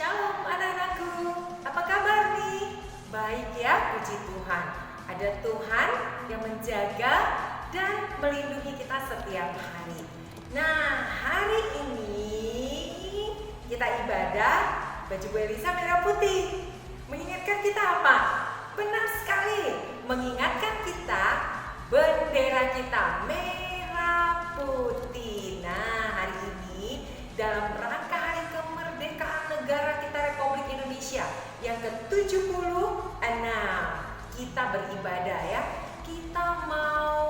Shalom anak-anakku, apa kabar nih? Baik ya, puji Tuhan. Ada Tuhan yang menjaga dan melindungi kita setiap hari. Nah, hari ini kita ibadah baju Bu Elisa merah putih. Mengingatkan kita apa? Benar sekali, mengingatkan kita bendera kita merah putih. Nah, hari ini dalam rangka hari kemerdekaan negara kita Republik Indonesia yang ke-76, kita beribadah ya. Kita mau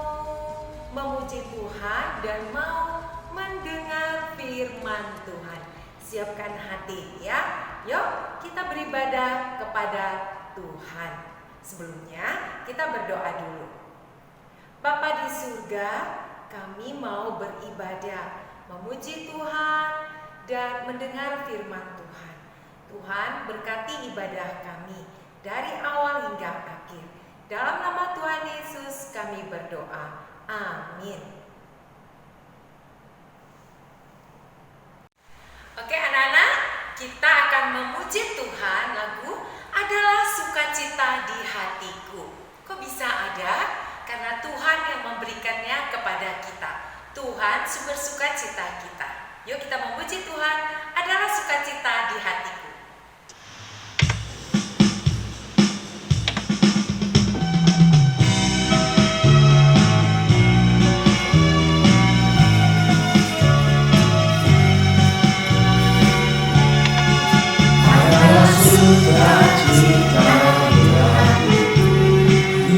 memuji Tuhan dan mau mendengar firman Tuhan. Siapkan hati ya. Yuk kita beribadah kepada Tuhan. Sebelumnya kita berdoa dulu. Bapa di surga, kami mau beribadah, memuji Tuhan dan mendengar firman Tuhan. Tuhan berkati ibadah kami dari awal hingga akhir. Dalam nama Tuhan Yesus kami berdoa. Amin. Oke anak-anak, kita akan memuji Tuhan. Lagu adalah sukacita di hatiku. Kok bisa ada? Karena Tuhan yang memberikannya kepada kita. Tuhan sumber sukacita kita. Yuk kita memuji Tuhan, adalah sukacita di hatiku. Adalah sukacita di hatiku,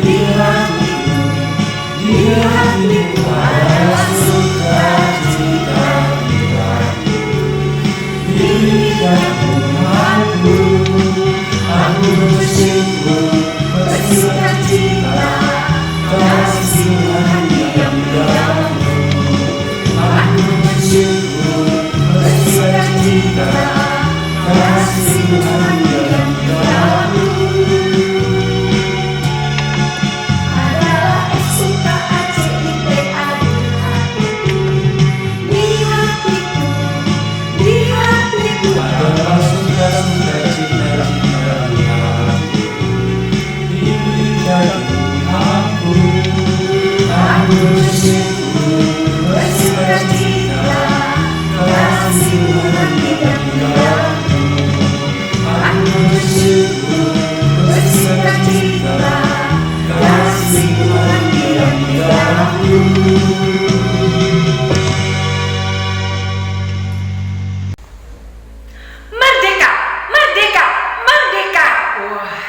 di hatiku, di hatiku. Adalah sukacita di hatiku, berikan Tuhanku. Aku bersyukur, bersukacita, kasih Tuhan yang dalamku. Aku bersyukur, bersukacita, kasih Tuhan yang dalamku. Adalah sukacita di hatiku, di hatiku. Adalah sukacita di hatiku, diberikan Tuhanku. Aku bersyukur, bersukacita, kasih Tuhan yang dalamku. Aku bersyukur, bersukacita, kasih Tuhan yang dalamku. Merdeka, merdeka, merdeka. Wah,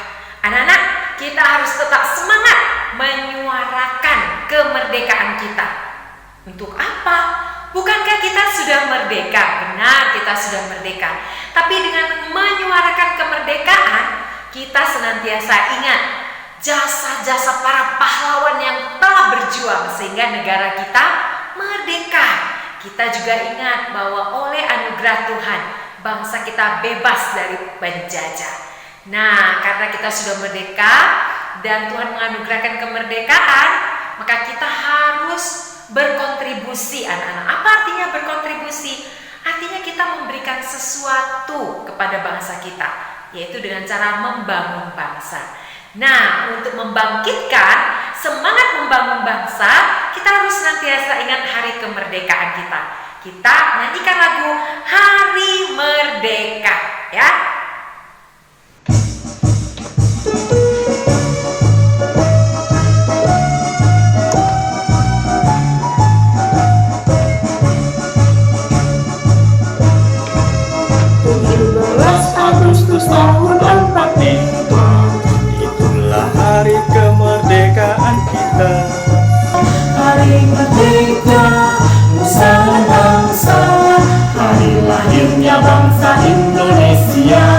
anak-anak, kita harus tetap semangat menyuarakan kemerdekaan kita. Untuk apa? Bukankah kita sudah merdeka? Benar, kita sudah merdeka. Tapi dengan menyuarakan kemerdekaan, kita senantiasa ingat jasa-jasa para pahlawan yang telah berjuang sehingga negara kita merdeka. Kita juga ingat bahwa oleh anugerah Tuhan, bangsa kita bebas dari penjajah. Nah, karena kita sudah merdeka dan Tuhan menganugerahkan kemerdekaan, maka kita harus berkontribusi anak-anak. Apa artinya berkontribusi? Artinya kita memberikan sesuatu kepada bangsa kita, yaitu dengan cara membangun bangsa. Nah, untuk membangkitkan semangat membangun bangsa, kita harus senantiasa ingat hari kemerdekaan kita. Kita nyanyikan lagu Hari Merdeka ya. Agustus tahun 45, itulah hari kemerdekaan kita. Hari merdeka, nusa bangsa, hari lahirnya bangsa Indonesia.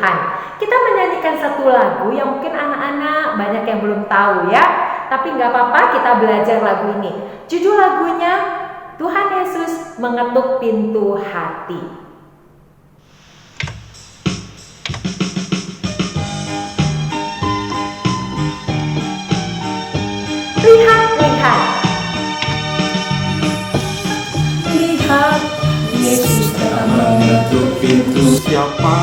Tuhan. Kita menyanyikan satu lagu yang mungkin anak-anak banyak yang belum tahu ya. Tapi nggak apa-apa, kita belajar lagu ini. Judul lagunya Tuhan Yesus Mengetuk Pintu Hati. Lihat, lihat. Lihat, Yesus telah Mengetuk pintu siapa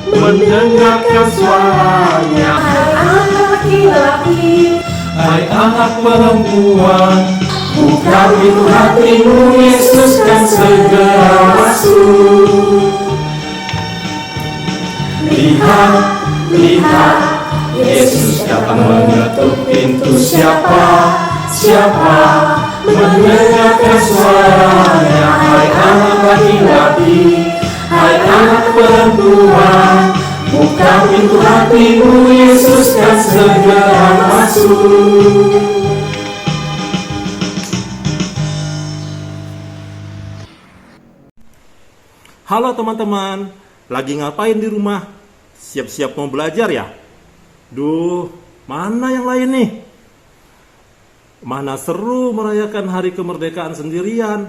mendengarkan suaranya. Hai anak laki-laki, Hai anak perempuan, buka pintu hatimu, Yesus kan segera masuk. Lihat, lihat, Yesus datang mengetuk pintu siapa mendengarkan suaranya. Hai anak laki-laki, hai anak perempuan, buka pintu hatimu, Yesus kan segera masuk. Halo teman-teman, lagi ngapain di rumah? Siap-siap mau belajar ya? Duh, mana yang lain nih? Mana seru merayakan hari kemerdekaan sendirian?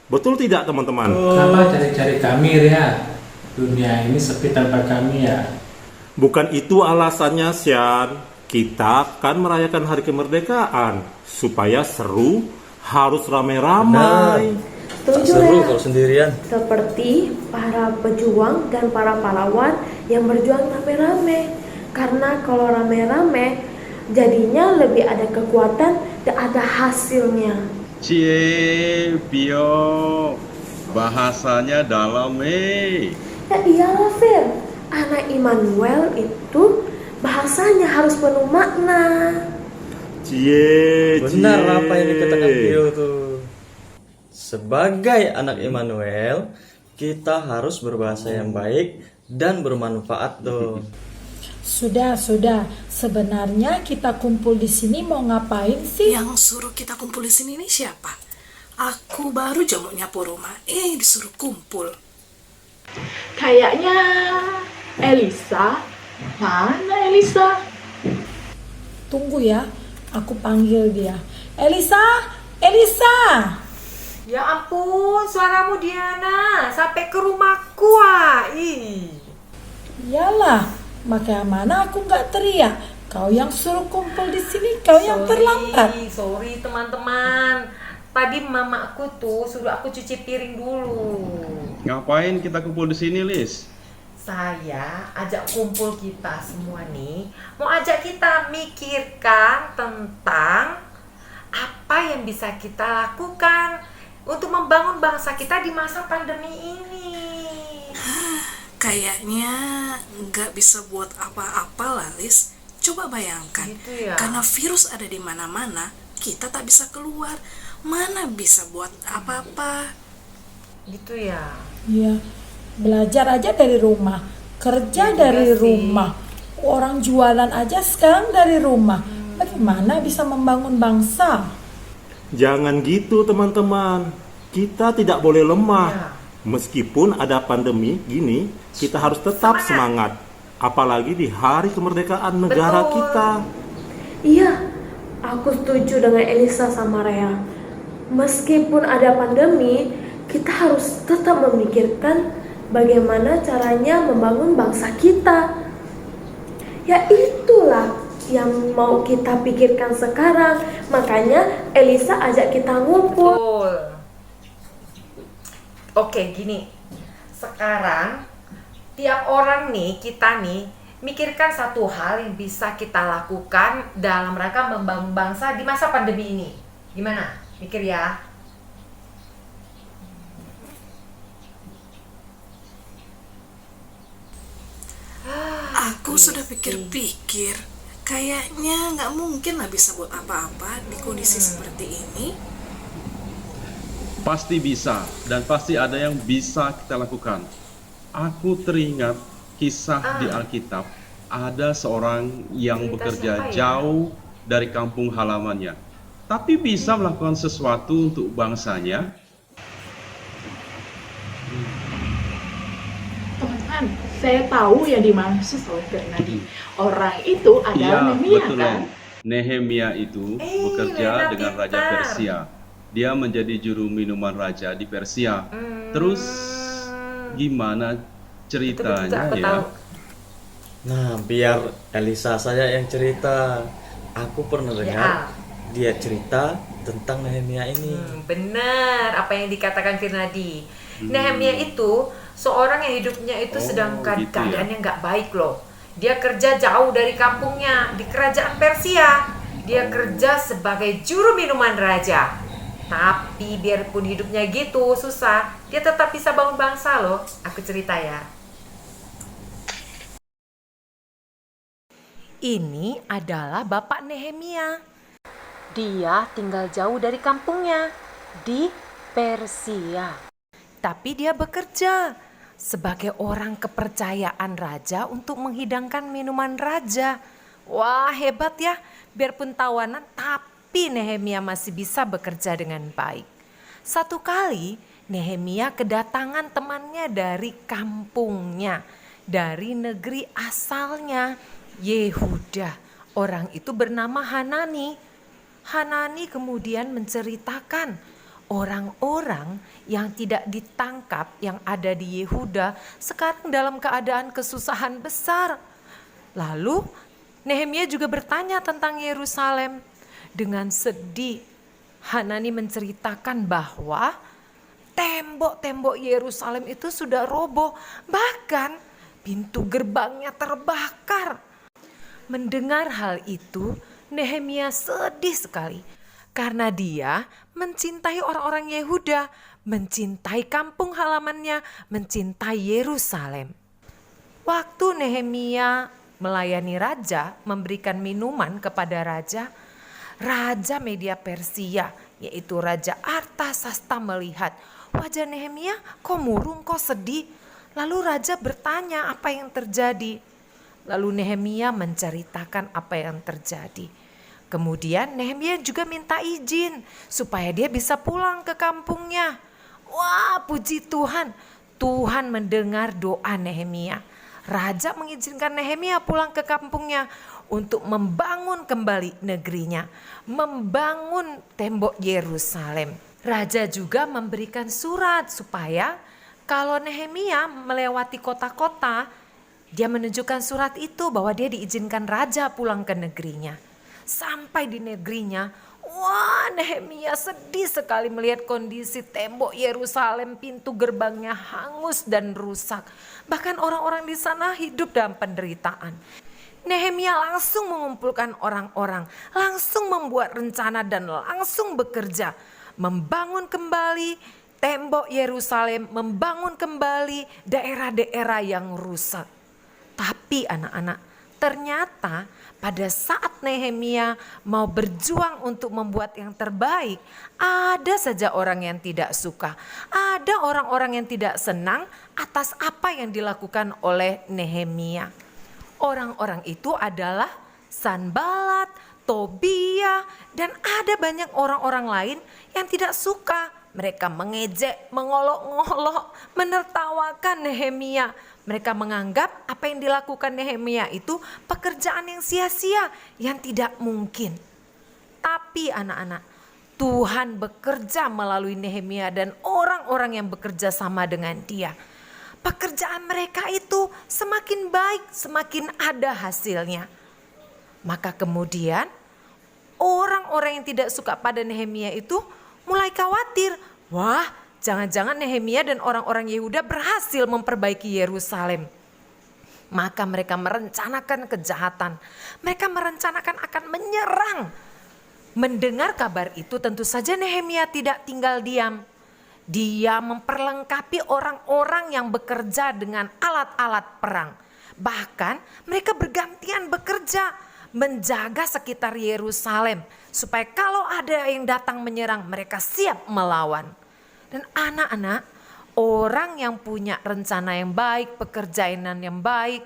Betul tidak teman-teman? Kenapa cari-cari kami ya? Dunia ini sepi tanpa kami ya. Bukan itu alasannya, Sian. Kita akan merayakan hari kemerdekaan. Supaya seru, harus ramai-ramai. Setuju Seru ya? kalau sendirian. Seperti para pejuang dan para pahlawan yang berjuang rame-rame. Karena kalau rame-rame, jadinya lebih ada kekuatan dan ada hasilnya. Cie, Bio, bahasanya dalam Ya iyalah Fir, anak Immanuel itu bahasanya harus penuh makna. Cie. Benar apa yang dikatakan Bio tuh. Sebagai anak Immanuel, kita harus berbahasa yang baik dan bermanfaat tuh. Sudah. Sebenarnya kita kumpul di sini mau ngapain sih? Yang suruh kita kumpul di sini ini siapa? Aku baru aja mau nyapu rumah, disuruh kumpul. Kayaknya Elisa. Mana Elisa? Tunggu ya, aku panggil dia. Elisa! Ya ampun, suaramu Diana sampai ke rumahku Iyalah, makanya mana aku nggak teriak. Kau yang suruh kumpul di sini, kau yang terlambat. Sorry teman-teman. Tadi mamaku tuh suruh aku cuci piring dulu. ngapain kita kumpul di sini, Lis? Saya ajak kumpul kita semua nih, mau ajak kita mikirkan tentang apa yang bisa kita lakukan untuk membangun bangsa kita di masa pandemi ini. Kayaknya nggak bisa buat apa-apa lah, Lis. Coba bayangkan, Gitu ya? karena virus ada di mana-mana, kita tak bisa keluar. Mana bisa buat apa-apa? Gitu ya. Iya, belajar aja dari rumah, kerja Iya dari juga sih. rumah. Orang jualan aja sekarang dari rumah. Bagaimana bisa membangun bangsa? Jangan gitu teman-teman. Kita tidak boleh lemah. Ya. Meskipun ada pandemi gini, kita harus tetap semangat. Apalagi di hari kemerdekaan negara Betul. kita. Iya, aku setuju dengan Elisa sama Rea. Meskipun ada pandemi, kita harus tetap memikirkan bagaimana caranya membangun bangsa kita. Ya itulah yang mau kita pikirkan sekarang. Makanya Elisa ajak kita ngumpul. Betul. Oke, gini. Sekarang tiap orang nih, kita nih mikirkan satu hal yang bisa kita lakukan dalam rangka membangun bangsa di masa pandemi ini. Gimana? Mikir ya. Aku sudah pikir-pikir, kayaknya nggak mungkin lah bisa buat apa-apa di kondisi seperti ini. Pasti bisa, dan pasti ada yang bisa kita lakukan. Aku teringat kisah di Alkitab. Ada seorang yang Cerita bekerja siapa ya? jauh dari kampung halamannya, tapi bisa melakukan sesuatu untuk bangsanya. Tuhan, saya tahu yang dimaksud oleh Bernadi. Orang itu adalah Nehemia, betul, kan? Len. Nehemia itu bekerja Lena dengan Raja pintar. Persia. Dia menjadi juru minuman raja di Persia. Terus gimana ceritanya Aku ya? tahu. Nah, biar Elisa saya yang cerita. Aku pernah dengar dia cerita tentang Nehemia ini. Benar apa yang dikatakan Firnadi. Nehemia itu seorang yang hidupnya itu sedang gitu ya. keadaannya nggak baik loh. Dia kerja jauh dari kampungnya di kerajaan Persia. Dia kerja sebagai juru minuman raja. Tapi biarpun hidupnya gitu susah, dia tetap bisa bangun bangsa loh. Aku cerita ya. Ini adalah Bapak Nehemia. Dia tinggal jauh dari kampungnya di Persia. Tapi dia bekerja sebagai orang kepercayaan raja untuk menghidangkan minuman raja. Wah, hebat ya. Biarpun tawanan, tapi Nehemia masih bisa bekerja dengan baik. Satu kali Nehemia kedatangan temannya dari kampungnya, dari negeri asalnya, Yehuda. Orang itu bernama Hanani. Hanani kemudian menceritakan orang-orang yang tidak ditangkap yang ada di Yehuda sekarang dalam keadaan kesusahan besar. Lalu Nehemia juga bertanya tentang Yerusalem. Dengan sedih Hanani menceritakan bahwa tembok-tembok Yerusalem itu sudah roboh, bahkan pintu gerbangnya terbakar. Mendengar hal itu, Nehemia sedih sekali karena dia mencintai orang-orang Yehuda, mencintai kampung halamannya, mencintai Yerusalem. Waktu Nehemia melayani raja, memberikan minuman kepada raja, Raja Media Persia, yaitu Raja Artasasta melihat wajah Nehemia kok murung, kok sedih. Lalu raja bertanya apa yang terjadi. Lalu Nehemia menceritakan apa yang terjadi. Kemudian Nehemia juga minta izin supaya dia bisa pulang ke kampungnya. Wah, puji Tuhan. Tuhan mendengar doa Nehemia. Raja mengizinkan Nehemia pulang ke kampungnya untuk membangun kembali negerinya, membangun tembok Yerusalem. Raja juga memberikan surat supaya kalau Nehemia melewati kota-kota, dia menunjukkan surat itu bahwa dia diizinkan raja pulang ke negerinya. Sampai di negerinya, wah, Nehemia sedih sekali melihat kondisi tembok Yerusalem, pintu gerbangnya hangus dan rusak. Bahkan orang-orang di sana hidup dalam penderitaan. Nehemia langsung mengumpulkan orang-orang, langsung membuat rencana dan langsung bekerja. Membangun kembali tembok Yerusalem, membangun kembali daerah-daerah yang rusak. Tapi anak-anak, ternyata pada saat Nehemia mau berjuang untuk membuat yang terbaik, ada saja orang yang tidak suka. Ada orang-orang yang tidak senang atas apa yang dilakukan oleh Nehemia. Orang-orang itu adalah Sanbalat, Tobia, dan ada banyak orang-orang lain yang tidak suka. Mereka mengejek, mengolok-ngolok, menertawakan Nehemia. Mereka menganggap apa yang dilakukan Nehemia itu pekerjaan yang sia-sia, yang tidak mungkin. Tapi anak-anak, Tuhan bekerja melalui Nehemia dan orang-orang yang bekerja sama dengan dia. Pekerjaan mereka itu semakin baik, semakin ada hasilnya. Maka kemudian orang-orang yang tidak suka pada Nehemia itu mulai khawatir. Wah, jangan-jangan Nehemia dan orang-orang Yehuda berhasil memperbaiki Yerusalem. Maka mereka merencanakan kejahatan. Mereka merencanakan akan menyerang. Mendengar kabar itu tentu saja Nehemia tidak tinggal diam. Dia memperlengkapi orang-orang yang bekerja dengan alat-alat perang. Bahkan mereka bergantian bekerja menjaga sekitar Yerusalem. Supaya kalau ada yang datang menyerang, mereka siap melawan. Dan anak-anak, orang yang punya rencana yang baik, pekerjaan yang baik,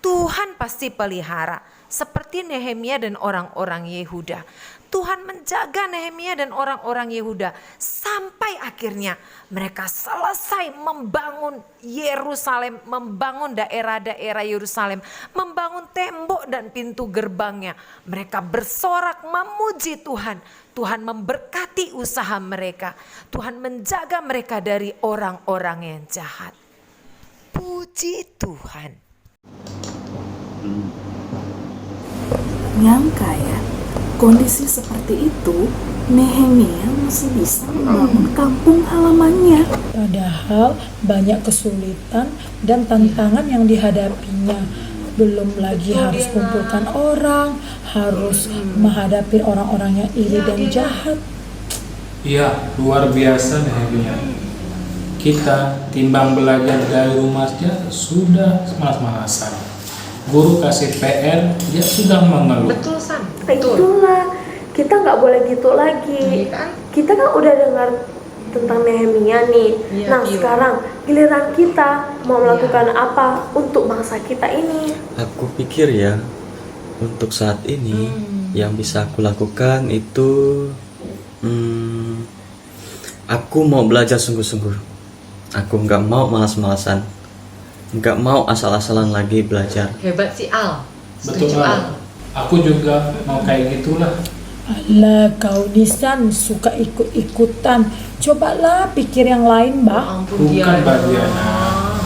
Tuhan pasti pelihara. Seperti Nehemia dan orang-orang Yehuda. Tuhan menjaga Nehemia dan orang-orang Yehuda sampai akhirnya mereka selesai membangun Yerusalem, membangun daerah-daerah Yerusalem, membangun tembok dan pintu gerbangnya. Mereka bersorak memuji Tuhan. Tuhan memberkati usaha mereka. Tuhan menjaga mereka dari orang-orang yang jahat. Puji Tuhan. Nyangka ya, kondisi seperti itu Nehemia masih bisa membangun kampung halamannya. Padahal banyak kesulitan dan tantangan yang dihadapinya. Belum lagi harus kumpulkan orang, harus menghadapi orang-orang yang iri dan jahat. Iya, luar biasa Nehemia. Kita timbang belajar dari rumah aja sudah malas-malasan. Guru kasih PR, dia sudah mengeluh. Betul, Sam. Itulah, kita nggak boleh gitu lagi. Kita kan udah dengar tentang Nehemia nih. Nah, sekarang giliran kita mau melakukan apa untuk bangsa kita ini? Aku pikir ya, untuk saat ini yang bisa aku lakukan itu aku mau belajar sungguh-sungguh. Aku nggak mau malas-malasan, nggak mau asal-asalan lagi belajar. Hebat si Al. Betul Al. Aku juga mau kayak gitulah. Alah, kau Nisan suka ikut-ikutan. Cobalah pikir yang lain, Mbak. Bukan Mbak Diana,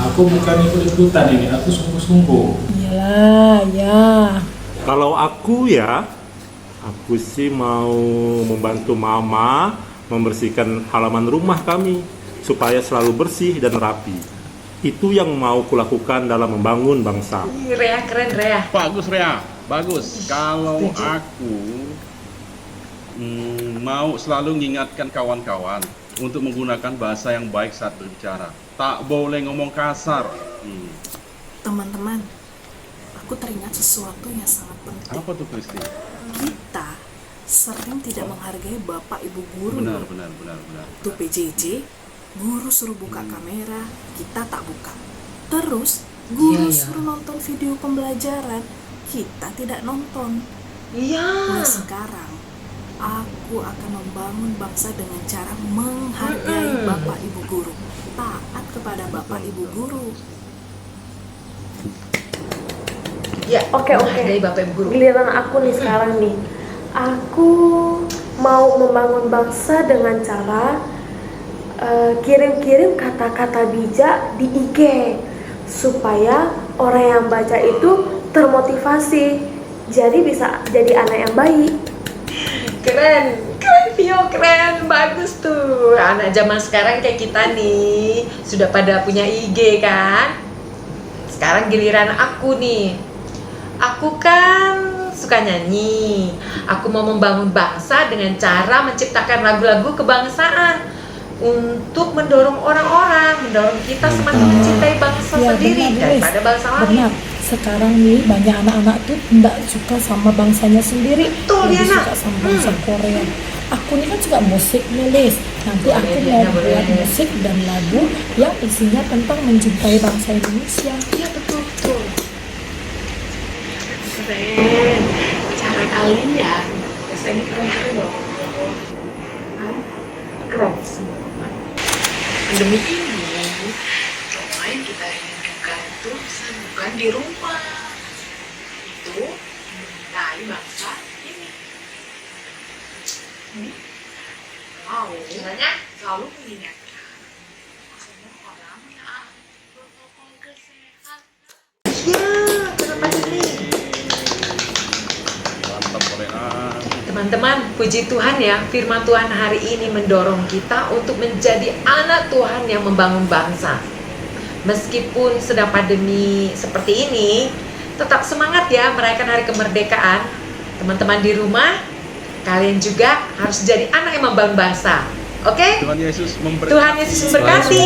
aku bukan ikut-ikutan ini, aku sungguh-sungguh. Iyalah, ya. Kalau aku sih mau membantu Mama membersihkan halaman rumah kami supaya selalu bersih dan rapi. Itu yang mau kulakukan dalam membangun bangsa. Rea, keren Rea. Bagus Rea, bagus. Kalau aku mau selalu mengingatkan kawan-kawan untuk menggunakan bahasa yang baik saat berbicara. Tak boleh ngomong kasar. Teman-teman, aku teringat sesuatu yang sangat penting. Apa tuh Kristi? Kita sering tidak menghargai Bapak Ibu guru. Benar. Tuh PJJ, guru suruh buka kamera, kita tak buka. Terus guru suruh nonton video pembelajaran, kita tidak nonton. Nah sekarang aku akan membangun bangsa dengan cara menghargai Bapak Ibu guru, taat kepada Bapak Ibu guru. Ya, Oke. Dari Bapak Ibu guru. Giliran aku nih sekarang nih. Aku mau membangun bangsa dengan cara kirim-kirim kata-kata bijak di IG supaya orang yang baca itu termotivasi, jadi bisa jadi anak yang baik. Keren Vio, keren, bagus tuh. Anak zaman sekarang kayak kita nih sudah pada punya IG kan. Sekarang giliran aku nih. Aku kan suka nyanyi. Aku mau membangun bangsa dengan cara menciptakan lagu-lagu kebangsaan untuk mendorong orang-orang, mendorong kita semakin mencintai bangsa sendiri daripada bangsa lain. Benar. Sekarang nih banyak anak-anak tuh tidak suka sama bangsanya sendiri, lebih suka sama bangsa Korea. Aku ini kan suka musik nulis. Nanti aku mau buat musik dan lagu yang isinya tentang mencintai bangsa Indonesia. Iya betul. Keren. Cara kalian ya, biasanya keren loh. Keren semua. Pandemi ini, rumah yang kita rindukan itu bukan di rumah. Itu mencintai bangsa ini. Wow, caranya selalu mengingatkan semua orang yang protokol kesehatan. Teman-teman, puji Tuhan ya, firman Tuhan hari ini mendorong kita untuk menjadi anak Tuhan yang membangun bangsa. Meskipun sedang pandemi seperti ini, tetap semangat ya merayakan hari kemerdekaan. Teman-teman di rumah, kalian juga harus jadi anak yang membangun bangsa. Oke? Tuhan Yesus memberkati. Tuhan Yesus memberkati.